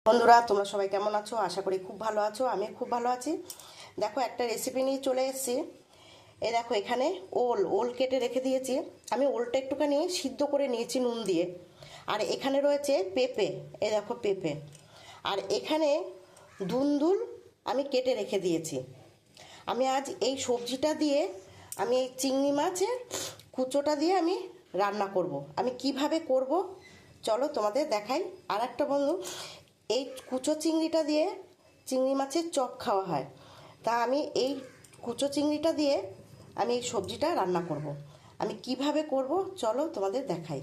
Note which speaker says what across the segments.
Speaker 1: বন্ধুরা তোমরা সবাই কেমন আছো? আশা করি খুব ভালো আছো। আমি খুব ভালো আছি। দেখো একটা রেসিপি নিয়ে চলে এসেছি। এই দেখো এখানে ওল কেটে রেখে দিয়েছি। আমি ওলটা একটুখানি সিদ্ধ করে নিয়েছি নুন দিয়ে। আর এখানে রয়েছে পেঁপে, এই দেখো পেঁপে। আর এখানে ধুন্দুল আমি কেটে রেখে দিয়েছি। আমি আজ এই সবজিটা দিয়ে আমি এই চিংড়ি মাছের কুচোটা দিয়ে আমি রান্না করব। আমি কিভাবে করব চলো তোমাদের দেখাই। আর একটা বন্ধু, এই কুচো চিংড়িটা দিয়ে চিংড়ি মাছের চপ খাওয়া হয়, তা আমি এই কুচো চিংড়িটা দিয়ে আমি এই সবজিটা রান্না করব। আমি কিভাবে করব চলো তোমাদের দেখাই।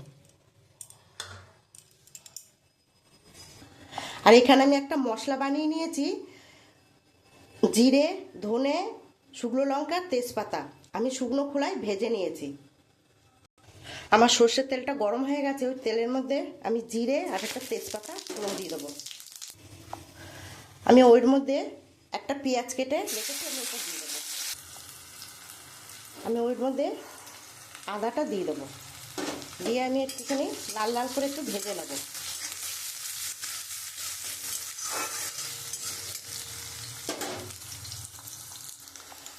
Speaker 1: আর এখানে আমি একটা মশলা বানিয়ে নিয়েছি। জিরে, ধনে, শুকনো লঙ্কা, তেজপাতা আমি শুকনো খোলায় ভেজে নিয়েছি। আমার সর্ষের তেলটা গরম হয়ে গেছে। ওই তেলের মধ্যে আমি জিরে আর একটা তেজপাতা ফোড়ন দিয়ে দেবো। আমি ওর মধ্যে একটা পেঁয়াজ কেটে রেখেছি, আমি ওটা দিয়ে দেবো। আমি ওর মধ্যে আদাটা দিয়ে দেবো, দিয়ে আমি একটুখানি লাল লাল করে একটু ভেজে নেব।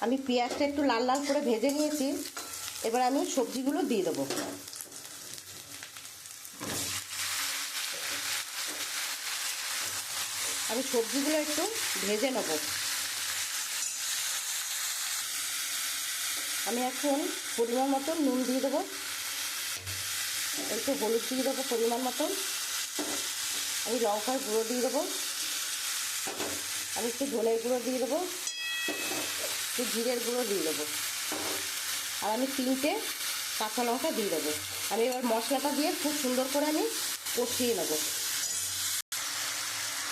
Speaker 1: আমি পেঁয়াজটা একটু লাল লাল করে ভেজে নিয়েছি। এবার আমি সবজিগুলো দিয়ে দেবো। আমি সবজিগুলো একটু ভেজে নেব। আমি এখন পরিমাণ মতন নুন দিয়ে দেবো, একটু হলুদ দিয়ে দেবো পরিমাণ মতন। আমি লঙ্কার গুঁড়ো দিয়ে দেবো, আমি একটু ধনের গুঁড়ো দিয়ে দেবো, একটু জিরের গুঁড়ো দিয়ে দেবো, আর আমি 3টে কাঁচা লঙ্কা দিয়ে দেবো। আমি এবার মশলাটা দিয়ে খুব সুন্দর করে আমি কষিয়ে নেব।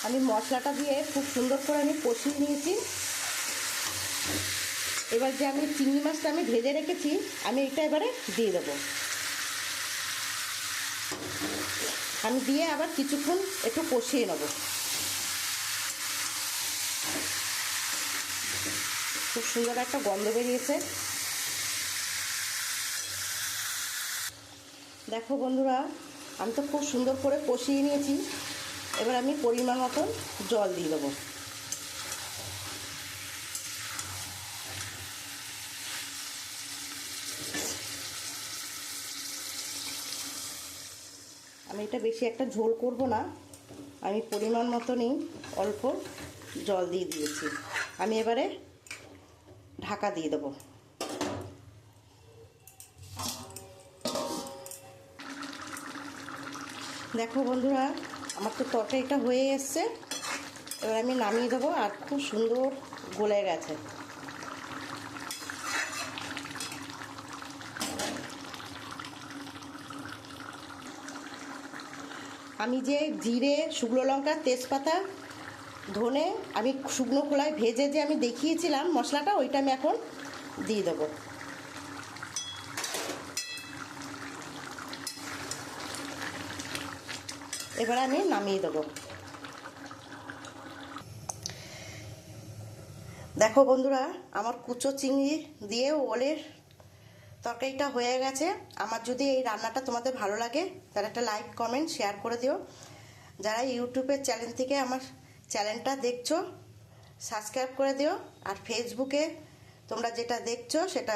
Speaker 1: আমি মশলাটা দিয়ে খুব সুন্দর করে আমি কষিয়ে নিয়েছি। এবার যে আমি চিংড়ি মাছটা আমি ভেজে রেখেছি আমি এটা এবারে দিয়ে দেবো। আমি দিয়ে আবার কিছুক্ষণ একটু কষিয়ে নেব। খুব সুন্দর একটা গন্ধ বেরিয়েছে। দেখো বন্ধুরা, আমি তো খুব সুন্দর করে কষিয়ে নিয়েছি। এবার আমি পরিমাণ মতন জল দিয়ে দেবো। আমি এটা বেশি একটা ঝোল করব না, আমি পরিমাণ মতনই অল্প জল দিয়ে দিয়েছি। আমি এবারে ঢাকা দিয়ে দেবো। দেখো বন্ধুরা, আমার তো তরকারিটা হয়ে এসছে। এবার আমি নামিয়ে দেবো। আর খুব সুন্দর গলে গেছে। আমি যে জিরে, শুকনো লঙ্কা, তেজপাতা, ধনে আমি শুকনো খোলায় ভেজে যে আমি দেখিয়েছিলাম মশলাটা, ওইটা আমি এখন দিয়ে দেবো। এবার আমি নামিয়ে দেবো। দেখো বন্ধুরা, আমার কুচো চিংড়ি দিয়ে ওলের তরকারিটা হয়ে গেছে। আমার যদি এই রান্নাটা তোমাদের ভালো লাগে তাহলে একটা লাইক, কমেন্ট, শেয়ার করে দিও। যারা ইউটিউবের চ্যানেল থেকে আমার চ্যানেলটা দেখছো সাবস্ক্রাইব করে দিও। আর ফেসবুকে তোমরা যেটা দেখছো সেটা